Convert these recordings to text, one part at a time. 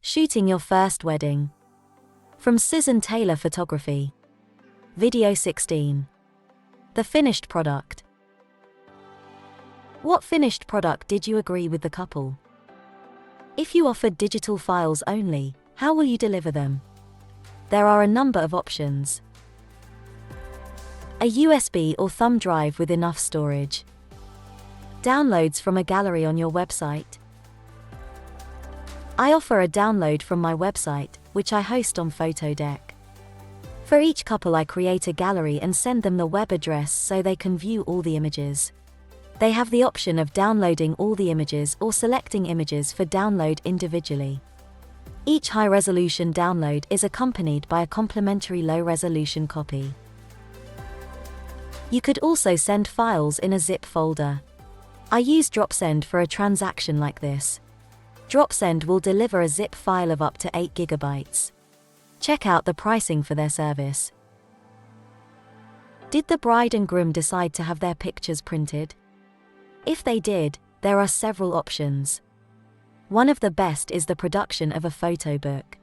Shooting your first wedding. From Susan Taylor Photography. Video 16. The finished product. What finished product did you agree with the couple? If you offered digital files only, how will you deliver them? There are a number of options. A USB or thumb drive with enough storage. Downloads from a gallery on your website. I offer a download from my website, which I host on PhotoDeck. For each couple I create a gallery and send them the web address so they can view all the images. They have the option of downloading all the images or selecting images for download individually. Each high-resolution download is accompanied by a complimentary low-resolution copy. You could also send files in a zip folder. I use DropSend for a transaction like this. DropSend will deliver a zip file of up to 8 GB. Check out the pricing for their service. Did the bride and groom decide to have their pictures printed? If they did, there are several options. One of the best is the production of a photo book.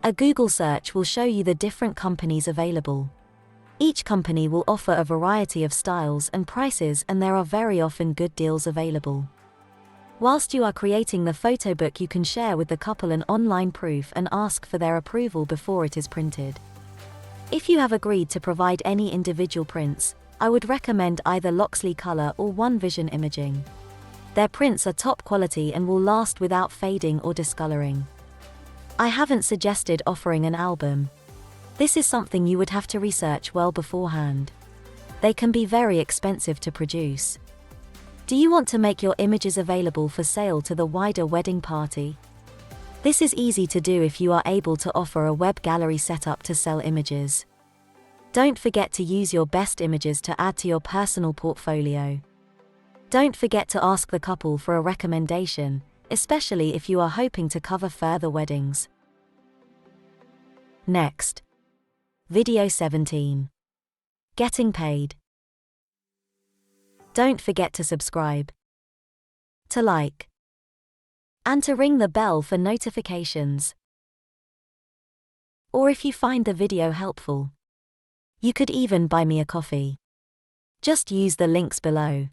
A Google search will show you the different companies available. Each company will offer a variety of styles and prices, and there are very often good deals available. Whilst you are creating the photo book, you can share with the couple an online proof and ask for their approval before it is printed. If you have agreed to provide any individual prints, I would recommend either Loxley Color or One Vision Imaging. Their prints are top quality and will last without fading or discoloring. I haven't suggested offering an album. This is something you would have to research well beforehand. They can be very expensive to produce. Do you want to make your images available for sale to the wider wedding party? This is easy to do if you are able to offer a web gallery setup to sell images. Don't forget to use your best images to add to your personal portfolio. Don't forget to ask the couple for a recommendation, especially if you are hoping to cover further weddings. Next. Video 17. Getting paid. Don't forget to subscribe, to like, and to ring the bell for notifications. Or if you find the video helpful, you could even buy me a coffee. Just use the links below.